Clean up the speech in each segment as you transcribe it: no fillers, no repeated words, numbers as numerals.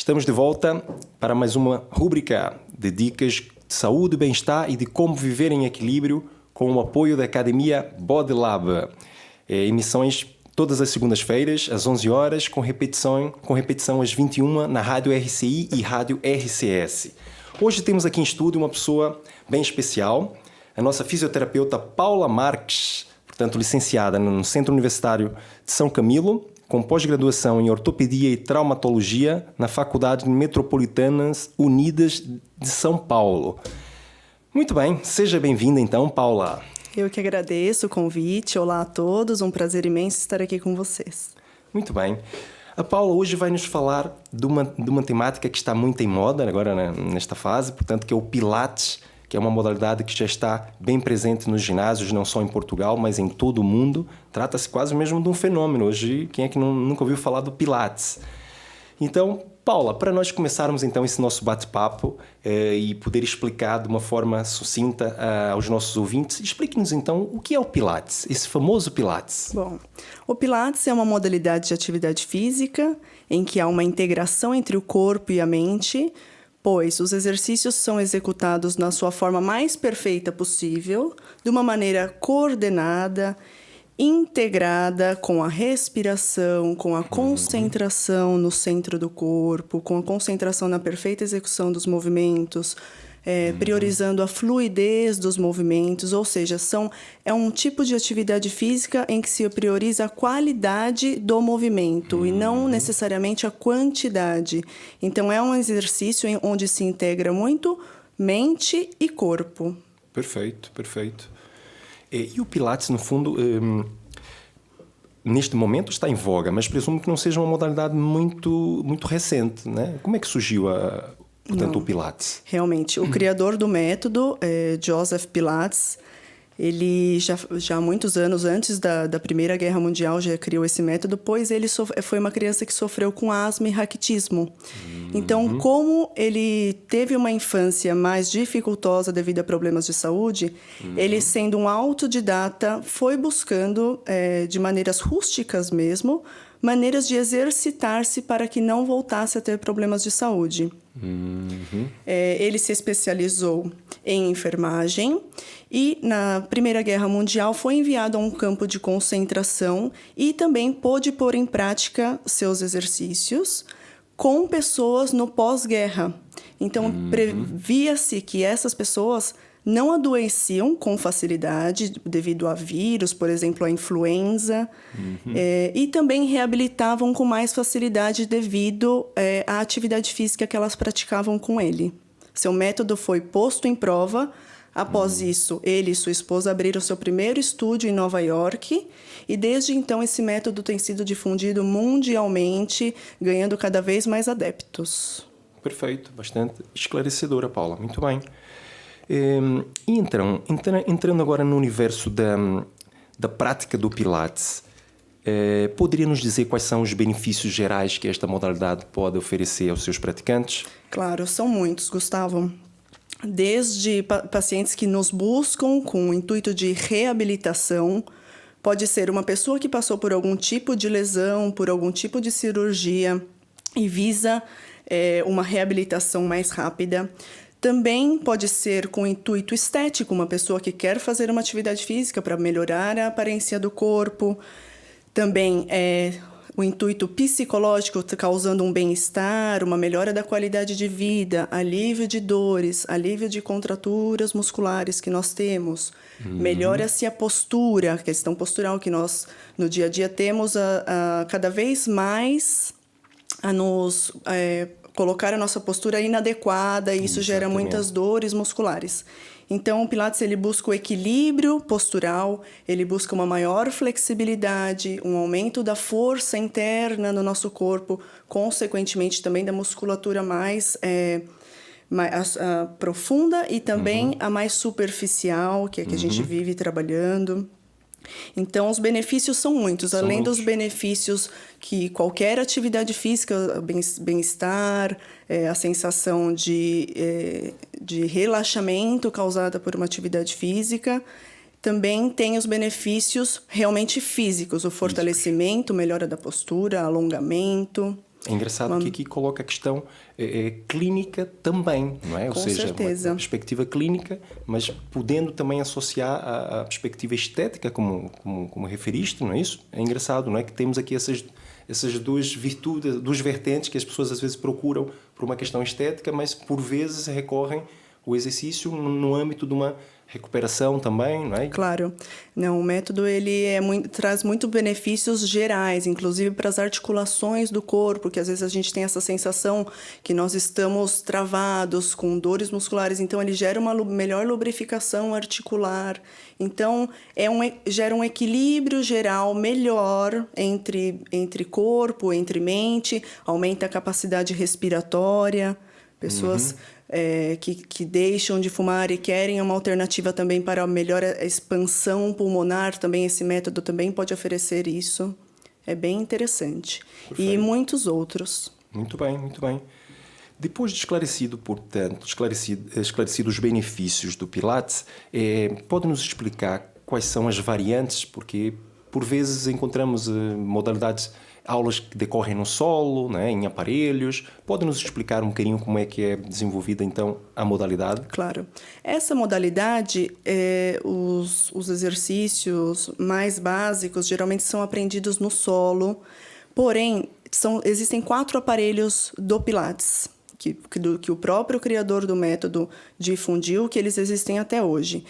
Estamos de volta para mais uma rúbrica de dicas de saúde, bem-estar e de como viver em equilíbrio com o apoio da Academia Body Lab. Emissões todas as segundas-feiras, às 11 horas, com repetição às 21 na Rádio RCI e Rádio RCS. Hoje temos aqui em estúdio uma pessoa bem especial, a nossa fisioterapeuta Paula Marques, portanto licenciada no Centro Universitário de São Camilo, com pós-graduação em Ortopedia e Traumatologia na Faculdade Metropolitanas Unidas de São Paulo. Muito bem, seja bem-vinda então, Paula. Eu que agradeço o convite. Olá a todos, um prazer imenso estar aqui com vocês. Muito bem. A Paula hoje vai nos falar de uma temática que está muito em moda agora nesta fase, portanto, que é o Pilates, que é uma modalidade que já está bem presente nos ginásios, não só em Portugal, mas em todo o mundo. Trata-se quase mesmo de um fenômeno. Hoje, quem é que nunca ouviu falar do Pilates? Então, Paula, para nós começarmos então esse nosso bate-papo e poder explicar de uma forma sucinta aos nossos ouvintes, explique-nos então o que é o Pilates, esse famoso Pilates. Bom, o Pilates é uma modalidade de atividade física em que há uma integração entre o corpo e a mente, pois os exercícios são executados na sua forma mais perfeita possível, de uma maneira coordenada, integrada com a respiração, com a concentração no centro do corpo, com a concentração na perfeita execução dos movimentos, priorizando a fluidez dos movimentos, ou seja, é um tipo de atividade física em que se prioriza a qualidade do movimento e não necessariamente a quantidade. Então, é um exercício onde se integra muito mente e corpo. Perfeito, perfeito. E o Pilates, no fundo, neste momento está em voga, mas presumo que não seja uma modalidade muito recente, né? Como é que surgiu o Pilates? Realmente, o criador do método, Joseph Pilates, ele já há muitos anos antes da Primeira Guerra Mundial já criou esse método, pois ele foi uma criança que sofreu com asma e raquitismo. Então, como ele teve uma infância mais dificultosa devido a problemas de saúde, ele, sendo um autodidata, foi buscando, de maneiras rústicas mesmo, maneiras de exercitar-se para que não voltasse a ter problemas de saúde. Ele se especializou em enfermagem e, na Primeira Guerra Mundial, foi enviado a um campo de concentração e também pôde pôr em prática seus exercícios com pessoas no pós-guerra. Então, previa-se que essas pessoas não adoeciam com facilidade devido a vírus, por exemplo, a influenza, e também reabilitavam com mais facilidade devido à atividade física que elas praticavam com ele. Seu método foi posto em prova. Após isso, ele e sua esposa abriram seu primeiro estúdio em Nova York e desde então esse método tem sido difundido mundialmente, ganhando cada vez mais adeptos. Perfeito, bastante esclarecedora, Paula. Muito bem. E então, entrando agora no universo da prática do Pilates, poderia nos dizer quais são os benefícios gerais que esta modalidade pode oferecer aos seus praticantes? Claro, são muitos, Gustavo. Desde pacientes que nos buscam com o intuito de reabilitação, pode ser uma pessoa que passou por algum tipo de lesão, por algum tipo de cirurgia e visa uma reabilitação mais rápida. Também pode ser com intuito estético, uma pessoa que quer fazer uma atividade física para melhorar a aparência do corpo. Também o intuito psicológico, causando um bem-estar, uma melhora da qualidade de vida, alívio de dores, alívio de contraturas musculares que nós temos. Melhora-se a postura, a questão postural que nós, no dia a dia, temos cada vez mais a nos colocar a nossa postura inadequada e isso gera muitas dores musculares. Então, o Pilates ele busca o equilíbrio postural, ele busca uma maior flexibilidade, um aumento da força interna no nosso corpo, consequentemente também da musculatura mais profunda e também a mais superficial, que é que a gente vive trabalhando. Então, os benefícios são muitos. Além dos benefícios que qualquer atividade física, bem-estar, a sensação de relaxamento causada por uma atividade física, também tem os benefícios realmente físicos, o fortalecimento, melhora da postura, alongamento. É engraçado que aqui coloca a questão clínica também, não é? Ou Com seja, certeza. uma perspectiva clínica, mas podendo também associar a perspectiva estética, como referiste, não é isso? É engraçado, não é? Que temos aqui essas duas virtudes, duas vertentes que as pessoas às vezes procuram por uma questão estética, mas por vezes recorrem ao exercício no âmbito de uma recuperação também, não é? Claro. Não, o método ele traz muito benefícios gerais, inclusive para as articulações do corpo, que às vezes a gente tem essa sensação que nós estamos travados, com dores musculares, então ele gera uma melhor lubrificação articular. Então, gera um equilíbrio geral melhor entre corpo, entre mente, aumenta a capacidade respiratória. Pessoas que deixam de fumar e querem uma alternativa também para melhor a expansão pulmonar, também esse método também pode oferecer isso. É bem interessante. Perfeito. E muitos outros. Muito bem, muito bem. Depois de esclarecido, portanto, esclarecido os benefícios do Pilates, pode nos explicar quais são as variantes, porque por vezes encontramos modalidades, aulas que decorrem no solo, né, em aparelhos. Pode nos explicar um bocadinho como é que é desenvolvida, então, a modalidade? Claro. Essa modalidade, os exercícios mais básicos geralmente são aprendidos no solo, porém, existem 4 aparelhos do Pilates, que o próprio criador do método difundiu, que eles existem até hoje.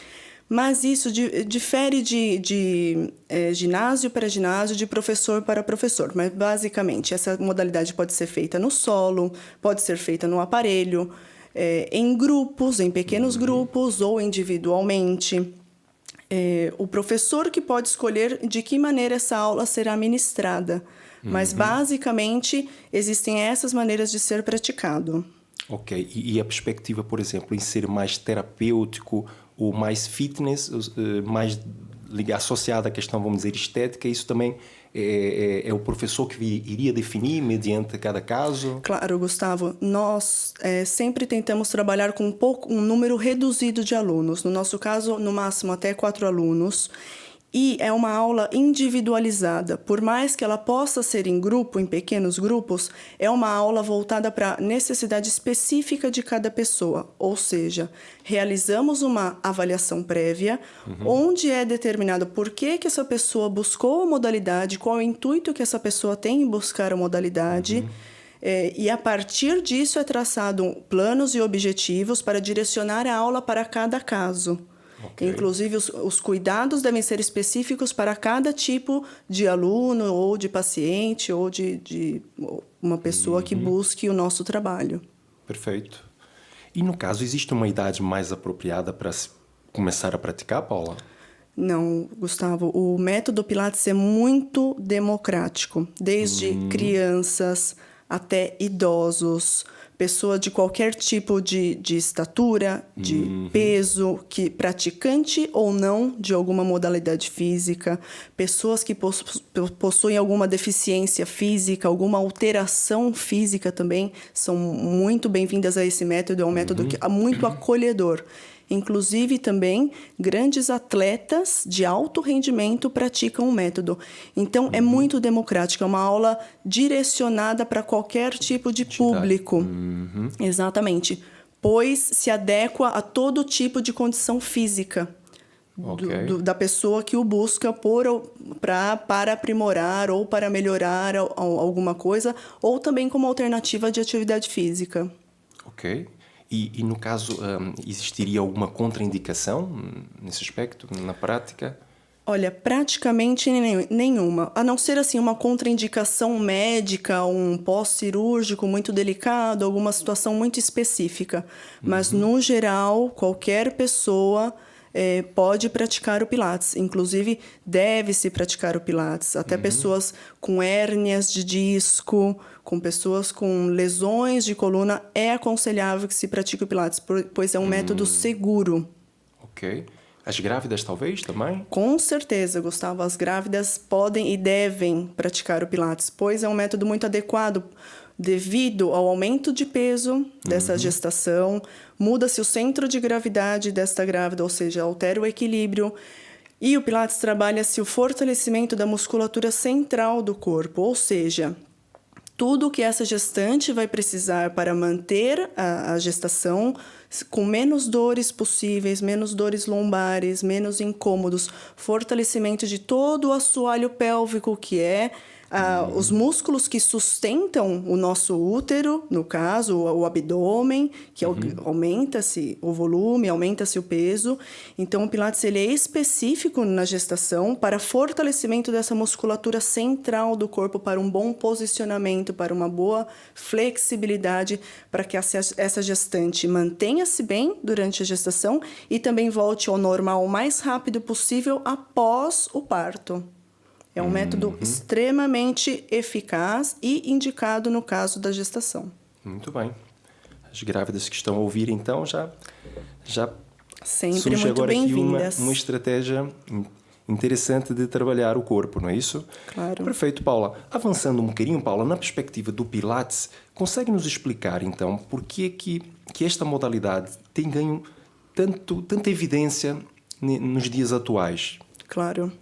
Mas isso difere de ginásio para ginásio, de professor para professor. Mas, basicamente, essa modalidade pode ser feita no solo, pode ser feita no aparelho, em grupos, em pequenos grupos ou individualmente. O professor que pode escolher de que maneira essa aula será ministrada. Mas, basicamente, existem essas maneiras de ser praticado. Ok. E a perspectiva, por exemplo, em ser mais terapêutico ou mais fitness, mais associado à questão, vamos dizer, estética, isso também é o professor que iria definir mediante cada caso? Claro, Gustavo. Nós sempre tentamos trabalhar com um número reduzido de alunos. No nosso caso, no máximo até 4 alunos. E é uma aula individualizada. Por mais que ela possa ser em grupo, em pequenos grupos, é uma aula voltada para a necessidade específica de cada pessoa. Ou seja, realizamos uma avaliação prévia, onde é determinado por que essa pessoa buscou a modalidade, qual é o intuito que essa pessoa tem em buscar a modalidade. E a partir disso é traçado planos e objetivos para direcionar a aula para cada caso. Okay. Inclusive, os cuidados devem ser específicos para cada tipo de aluno ou de paciente ou de uma pessoa que busque o nosso trabalho. Perfeito. E, no caso, existe uma idade mais apropriada para começar a praticar, Paula? Não, Gustavo. O método Pilates é muito democrático. Desde crianças até idosos, pessoa de qualquer tipo de estatura, de peso, praticante ou não de alguma modalidade física, pessoas que possuem alguma deficiência física, alguma alteração física também, são muito bem-vindas a esse método. É um método que é muito acolhedor. Inclusive, também, grandes atletas de alto rendimento praticam o método. Então, é muito democrático. É uma aula direcionada para qualquer tipo de público. Exatamente. Pois se adequa a todo tipo de condição física da pessoa que o busca para aprimorar ou para melhorar alguma coisa, ou também como alternativa de atividade física. Ok. E no caso, existiria alguma contraindicação nesse aspecto, na prática? Olha, praticamente nenhuma. A não ser assim, uma contraindicação médica, um pós-cirúrgico muito delicado, alguma situação muito específica. Mas, no geral, qualquer pessoa pode praticar o Pilates. Inclusive, deve-se praticar o Pilates. Até pessoas com hérnias de disco, com pessoas com lesões de coluna, é aconselhável que se pratique o Pilates, pois é um método seguro. Ok. As grávidas, talvez, também? Com certeza, Gustavo. As grávidas podem e devem praticar o Pilates, pois é um método muito adequado devido ao aumento de peso dessa gestação, muda-se o centro de gravidade desta grávida, ou seja, altera o equilíbrio. E o Pilates trabalha-se o fortalecimento da musculatura central do corpo, ou seja, tudo que essa gestante vai precisar para manter a gestação com menos dores possíveis, menos dores lombares, menos incômodos, fortalecimento de todo o assoalho pélvico, que é os músculos que sustentam o nosso útero, no caso, o abdômen, que aumenta-se o volume, aumenta-se o peso. Então, o Pilates ele é específico na gestação para fortalecimento dessa musculatura central do corpo, para um bom posicionamento, para uma boa flexibilidade, para que essa gestante mantenha-se bem durante a gestação e também volte ao normal o mais rápido possível após o parto. É um método extremamente eficaz e indicado no caso da gestação. Muito bem. As grávidas que estão a ouvir, então, já sempre surge muito agora aqui bem-vindas. uma estratégia interessante de trabalhar o corpo, não é isso? Claro. Perfeito, Paula. Avançando um bocadinho, Paula, na perspectiva do Pilates, consegue nos explicar, então, por que esta modalidade tem ganho tanta evidência nos dias atuais? Claro.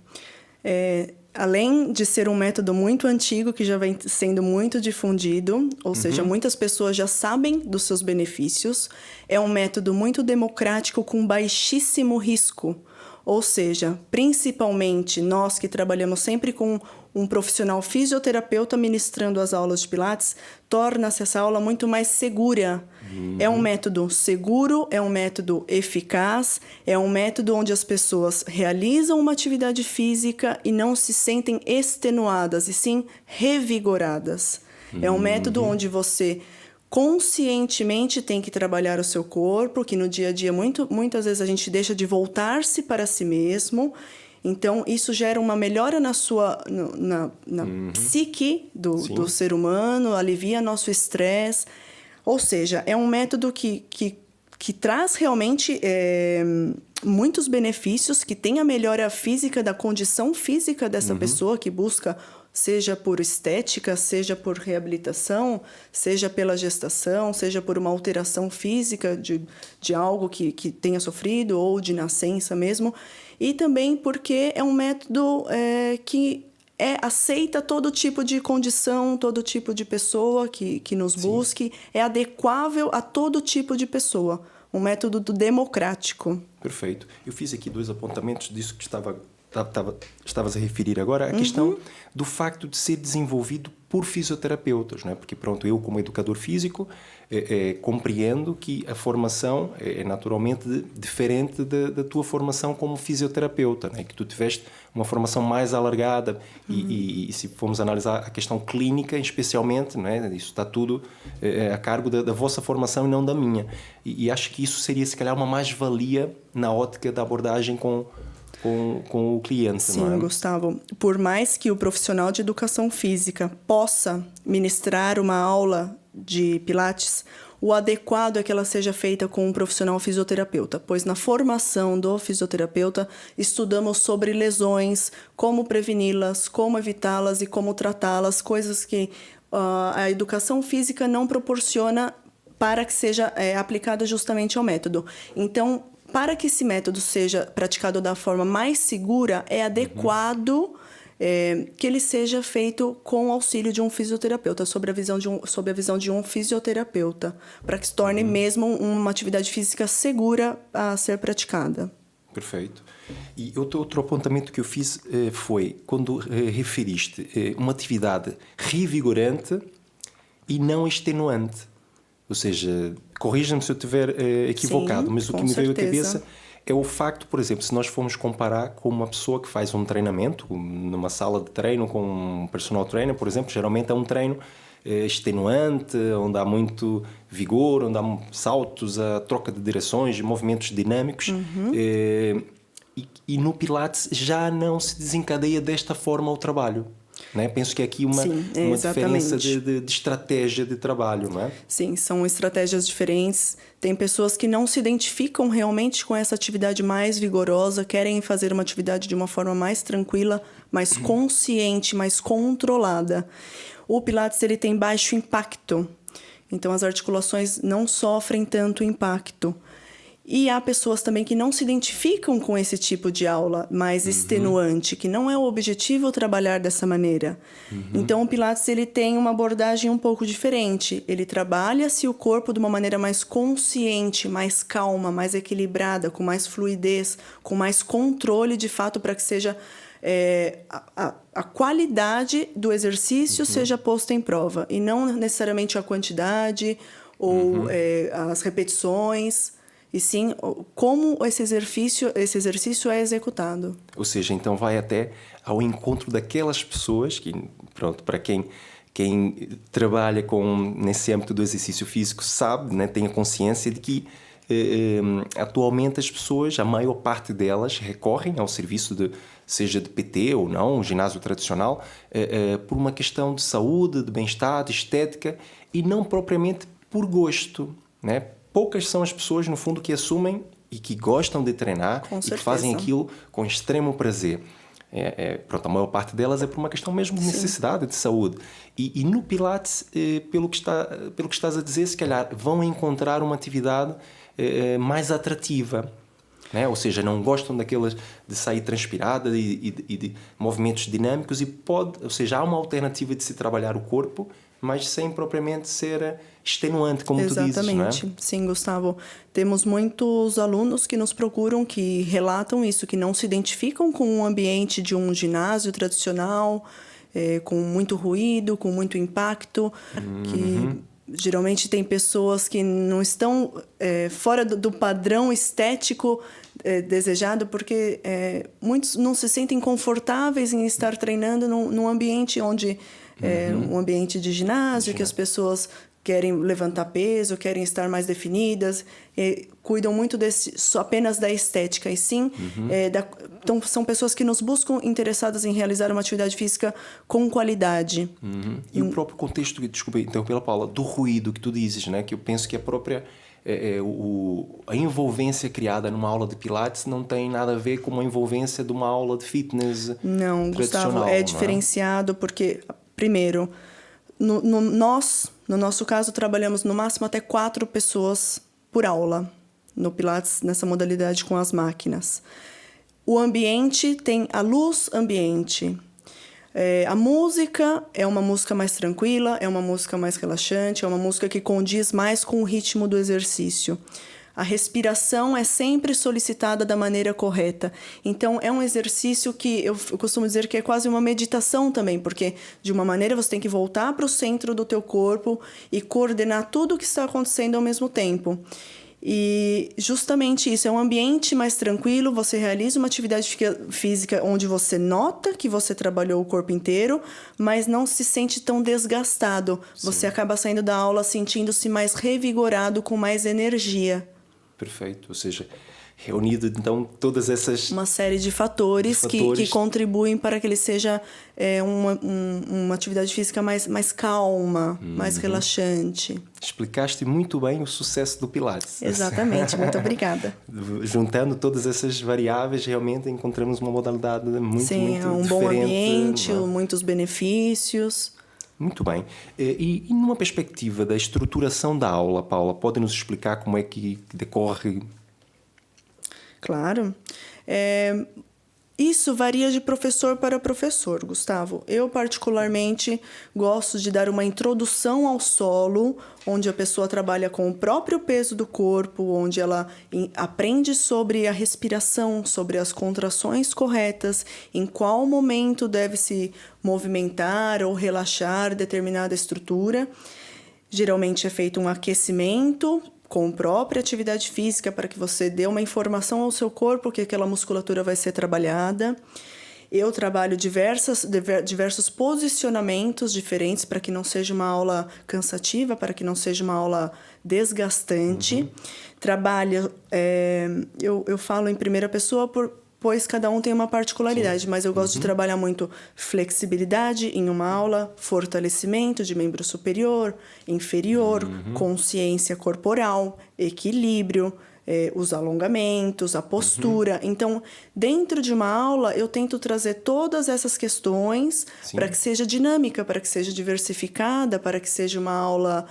Além de ser um método muito antigo, que já vem sendo muito difundido, ou seja, muitas pessoas já sabem dos seus benefícios, é um método muito democrático com baixíssimo risco. Ou seja, principalmente nós que trabalhamos sempre com um profissional fisioterapeuta ministrando as aulas de Pilates, torna-se essa aula muito mais segura. É um método seguro, é um método eficaz, é um método onde as pessoas realizam uma atividade física e não se sentem extenuadas, e sim revigoradas. É um método onde você conscientemente tem que trabalhar o seu corpo, que no dia a dia muitas vezes a gente deixa de voltar-se para si mesmo. Então, isso gera uma melhora na psique do ser humano, alivia nosso estresse. Ou seja, é um método que traz realmente muitos benefícios, que tem a melhora física da condição física dessa pessoa que busca, seja por estética, seja por reabilitação, seja pela gestação, seja por uma alteração física de algo que tenha sofrido ou de nascença mesmo. E também porque é um método que aceita todo tipo de condição, todo tipo de pessoa que nos busque, é adequável a todo tipo de pessoa. Um método democrático. Perfeito. Eu fiz aqui 2 apontamentos disso que estavas a referir agora, a questão do facto de ser desenvolvido por fisioterapeutas, não é? Porque, pronto, eu como educador físico compreendo que a formação é naturalmente diferente da tua formação como fisioterapeuta, não é? Que tu tiveste uma formação mais alargada e se formos analisar a questão clínica, especialmente, não é? Isso está tudo a cargo da vossa formação e não da minha. E acho que isso seria, se calhar, uma mais-valia na ótica da abordagem com o cliente. Sim, não é? Gustavo. Por mais que o profissional de educação física possa ministrar uma aula de Pilates, o adequado é que ela seja feita com um profissional fisioterapeuta, pois na formação do fisioterapeuta estudamos sobre lesões, como preveni-las, como evitá-las e como tratá-las, coisas que a educação física não proporciona para que seja aplicada justamente ao método. Então, para que esse método seja praticado da forma mais segura, é adequado que ele seja feito com o auxílio de um fisioterapeuta, sob a visão de um fisioterapeuta, para que se torne mesmo uma atividade física segura a ser praticada. Perfeito. E outro apontamento que eu fiz foi quando referiste uma atividade revigorante e não extenuante. Ou seja, corrija-me se eu estiver equivocado, Sim, mas o que me veio à cabeça é o facto, por exemplo, se nós formos comparar com uma pessoa que faz um treinamento, numa sala de treino com um personal trainer, por exemplo, geralmente é um treino extenuante, onde há muito vigor, onde há saltos, a troca de direções, movimentos dinâmicos. E no Pilates já não se desencadeia desta forma o trabalho. Não é? Penso que é aqui uma diferença de estratégia de trabalho, não é? Sim, são estratégias diferentes. Tem pessoas que não se identificam realmente com essa atividade mais vigorosa, querem fazer uma atividade de uma forma mais tranquila, mais consciente, mais controlada. O Pilates ele tem baixo impacto, então as articulações não sofrem tanto impacto. E há pessoas também que não se identificam com esse tipo de aula mais extenuante, que não é o objetivo trabalhar dessa maneira. Então, o Pilates ele tem uma abordagem um pouco diferente. Ele trabalha-se o corpo de uma maneira mais consciente, mais calma, mais equilibrada, com mais fluidez, com mais controle, de fato, para que seja a qualidade do exercício seja posta em prova, e não necessariamente a quantidade ou as repetições, e sim como esse exercício é executado. Ou seja, então vai até ao encontro daquelas pessoas que, pronto, para quem trabalha nesse âmbito do exercício físico sabe, né, tem a consciência de que atualmente as pessoas, a maior parte delas, recorrem ao serviço seja de PT ou não, um ginásio tradicional, por uma questão de saúde, de bem-estar, de estética, e não propriamente por gosto, né? Poucas são as pessoas, no fundo, que assumem e que gostam de treinar e que fazem aquilo com extremo prazer. Pronto, a maior parte delas é por uma questão mesmo de necessidade, de saúde. E no Pilates, pelo que estás a dizer, se calhar vão encontrar uma atividade mais atrativa. Né? Ou seja, não gostam daquelas de sair transpirada e de movimentos dinâmicos, ou seja, há uma alternativa de se trabalhar o corpo, mas sem propriamente ser extenuante, como tu dizes, não é? Exatamente. Sim, Gustavo. Temos muitos alunos que nos procuram, que relatam isso, que não se identificam com o ambiente de um ginásio tradicional, com muito ruído, com muito impacto, que geralmente tem pessoas que não estão fora do padrão estético desejado, porque muitos não se sentem confortáveis em estar treinando num ambiente onde um ambiente de ginásio, que as pessoas querem levantar peso, querem estar mais definidas, cuidam muito apenas da estética, e sim, então são pessoas que nos buscam interessadas em realizar uma atividade física com qualidade. E o próprio contexto, desculpa, então, pela Paula, do ruído que tu dizes, né? Que eu penso que a própria a envolvência criada numa aula de Pilates não tem nada a ver com a envolvência de uma aula de fitness não, Gustavo, tradicional. Diferenciado porque, primeiro, no nosso caso, trabalhamos no máximo até 4 pessoas por aula no Pilates, nessa modalidade com as máquinas. O ambiente tem a luz ambiente. A música é uma música mais tranquila, é uma música mais relaxante, é uma música que condiz mais com o ritmo do exercício. A respiração é sempre solicitada da maneira correta. Então, é um exercício que eu costumo dizer que é quase uma meditação também, porque, de uma maneira, você tem que voltar para o centro do teu corpo e coordenar tudo o que está acontecendo ao mesmo tempo. E justamente isso, é um ambiente mais tranquilo, você realiza uma atividade física onde você nota que você trabalhou o corpo inteiro, mas não se sente tão desgastado. Sim. Você acaba saindo da aula sentindo-se mais revigorado, com mais energia. Perfeito, ou seja, reunido então todas essas... Uma série de fatores que contribuem para que ele seja uma atividade física mais calma, mais relaxante. Explicaste muito bem o sucesso do Pilates. Exatamente, muito obrigada. Juntando todas essas variáveis, realmente encontramos uma modalidade muito diferente. Um bom ambiente, muitos benefícios. Muito bem. E numa perspectiva da estruturação da aula, Paula, pode nos explicar como é que decorre? Claro. Isso varia de professor para professor, Gustavo. Eu, particularmente, gosto de dar uma introdução ao solo, onde a pessoa trabalha com o próprio peso do corpo, onde ela aprende sobre a respiração, sobre as contrações corretas, em qual momento deve se movimentar ou relaxar determinada estrutura. Geralmente é feito um aquecimento com própria atividade física, para que você dê uma informação ao seu corpo que aquela musculatura vai ser trabalhada. Eu trabalho diversos posicionamentos diferentes para que não seja uma aula cansativa, para que não seja uma aula desgastante. Trabalho, eu falo em primeira pessoa pois cada um tem uma particularidade, sim, mas eu gosto de trabalhar muito flexibilidade em uma aula, fortalecimento de membro superior, inferior, consciência corporal, equilíbrio, os alongamentos, a postura. Então, dentro de uma aula, eu tento trazer todas essas questões para que seja dinâmica, para que seja diversificada, para que seja uma aula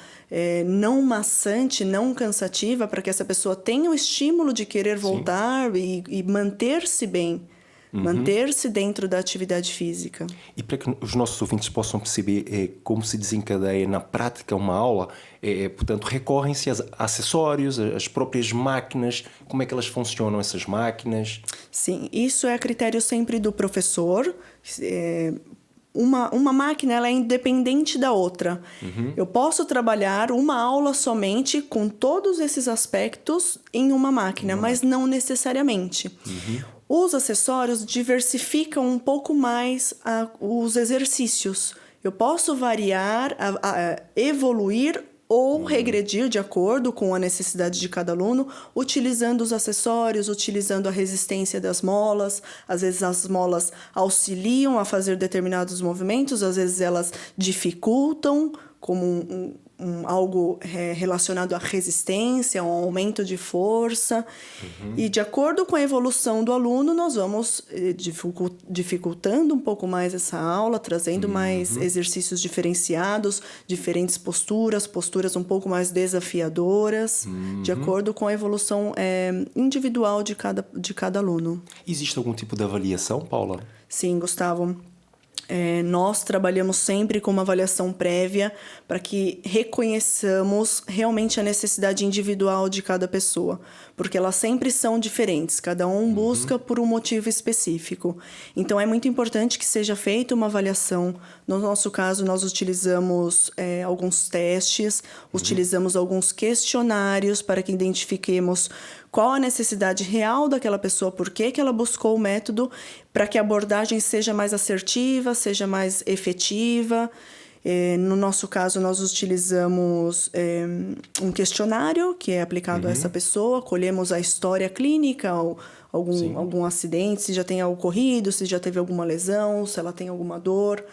não maçante, não cansativa, para que essa pessoa tenha o estímulo de querer voltar e manter-se bem. Manter-se dentro da atividade física. E para que os nossos ouvintes possam perceber como se desencadeia na prática uma aula, portanto, recorrem-se a acessórios, as próprias máquinas, como é que elas funcionam, essas máquinas? Sim, isso é a critério sempre do professor. Uma máquina ela é independente da outra. Eu posso trabalhar uma aula somente com todos esses aspectos em uma máquina, mas não necessariamente. Os acessórios diversificam um pouco mais os exercícios. Eu posso variar, evoluir ou regredir de acordo com a necessidade de cada aluno, utilizando os acessórios, utilizando a resistência das molas. Às vezes as molas auxiliam a fazer determinados movimentos, às vezes elas dificultam, como algo relacionado à resistência, um aumento de força. E de acordo com a evolução do aluno, nós vamos dificultando um pouco mais essa aula, trazendo mais exercícios diferenciados, diferentes posturas um pouco mais desafiadoras, de acordo com a evolução individual de cada aluno. Existe algum tipo de avaliação, Paula? Sim, Gustavo. Nós trabalhamos sempre com uma avaliação prévia para que reconheçamos realmente a necessidade individual de cada pessoa, porque elas sempre são diferentes, cada um busca por um motivo específico. Então, é muito importante que seja feita uma avaliação. No nosso caso, nós utilizamos alguns testes, utilizamos alguns questionários para que identifiquemos qual a necessidade real daquela pessoa, por que ela buscou o método, para que a abordagem seja mais assertiva, seja mais efetiva. No nosso caso, nós utilizamos um questionário que é aplicado a essa pessoa, colhemos a história clínica, algum acidente, se já tem ocorrido, se já teve alguma lesão, se ela tem alguma dor.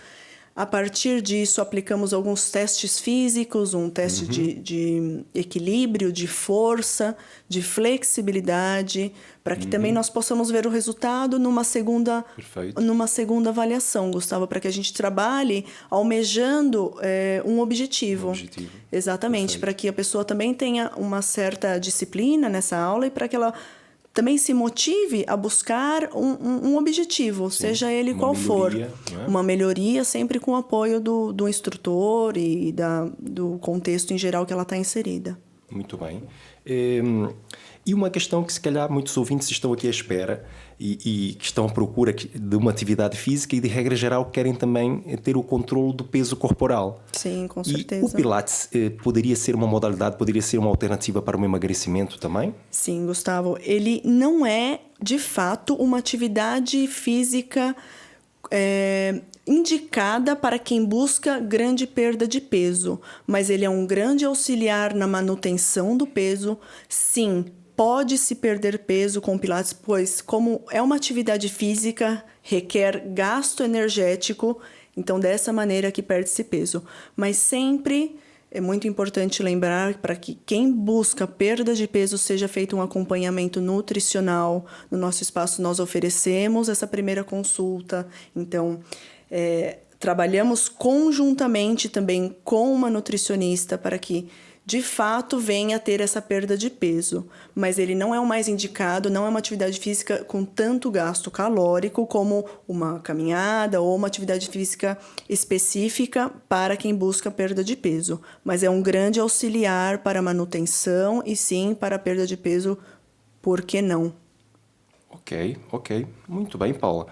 A partir disso, aplicamos alguns testes físicos, um teste de equilíbrio, de força, de flexibilidade, para que também nós possamos ver o resultado numa segunda avaliação, Gustavo, para que a gente trabalhe almejando um objetivo. Exatamente, para que a pessoa também tenha uma certa disciplina nessa aula e para que ela também se motive a buscar um objetivo, seja ele qual for. Uma melhoria, sempre com o apoio do instrutor e do contexto em geral que ela está inserida. Muito bem. E uma questão que se calhar muitos ouvintes estão aqui à espera e que estão à procura de uma atividade física e de regra geral querem também ter o controle do peso corporal. Sim, com certeza. E o Pilates poderia ser uma modalidade, poderia ser uma alternativa para o emagrecimento também? Sim, Gustavo. Ele não é, de fato, uma atividade física indicada para quem busca grande perda de peso, mas ele é um grande auxiliar na manutenção do peso. Sim, pode-se perder peso com Pilates, pois como é uma atividade física, requer gasto energético, então dessa maneira que perde-se peso. Mas sempre é muito importante lembrar para que quem busca perda de peso seja feito um acompanhamento nutricional. No nosso espaço nós oferecemos essa primeira consulta, então trabalhamos conjuntamente também com uma nutricionista para que de fato venha a ter essa perda de peso, mas ele não é o mais indicado, não é uma atividade física com tanto gasto calórico como uma caminhada ou uma atividade física específica para quem busca perda de peso, mas é um grande auxiliar para a manutenção e sim para a perda de peso, por que não? Ok. Muito bem, Paula.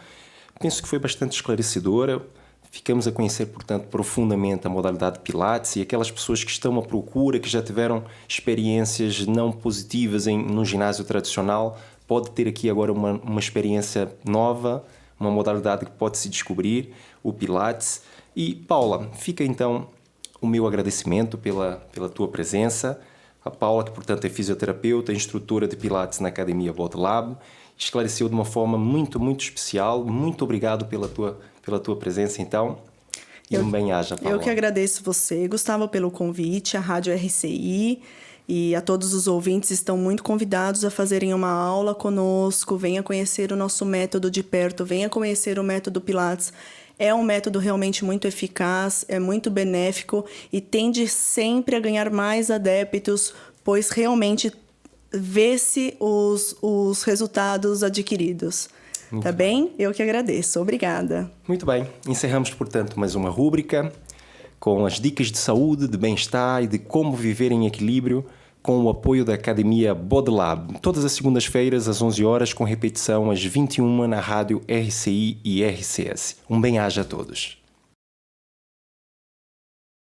Penso que foi bastante esclarecedora. Ficamos a conhecer, portanto, profundamente a modalidade Pilates e aquelas pessoas que estão à procura, que já tiveram experiências não positivas no ginásio tradicional, pode ter aqui agora uma experiência nova, uma modalidade que pode se descobrir, o Pilates. E, Paula, fica então o meu agradecimento pela tua presença. A Paula, que, portanto, é fisioterapeuta, instrutora de Pilates na Academia Body Lab, esclareceu de uma forma muito, muito especial. Muito obrigado pela tua presença, então. E um bem-aja, Paula. Eu que agradeço você, Gustavo, pelo convite, a Rádio RCI. E a todos os ouvintes estão muito convidados a fazerem uma aula conosco, venha conhecer o nosso método de perto, venha conhecer o método Pilates. É um método realmente muito eficaz, é muito benéfico e tende sempre a ganhar mais adeptos, pois realmente vê-se os resultados adquiridos. Tá bem? Eu que agradeço. Obrigada. Muito bem. Encerramos, portanto, mais uma rúbrica com as dicas de saúde, de bem-estar e de como viver em equilíbrio com o apoio da Academia BodyLab. Todas as segundas-feiras, às 11 horas, com repetição às 21 na rádio RCI e RCS. Um bem-aja a todos.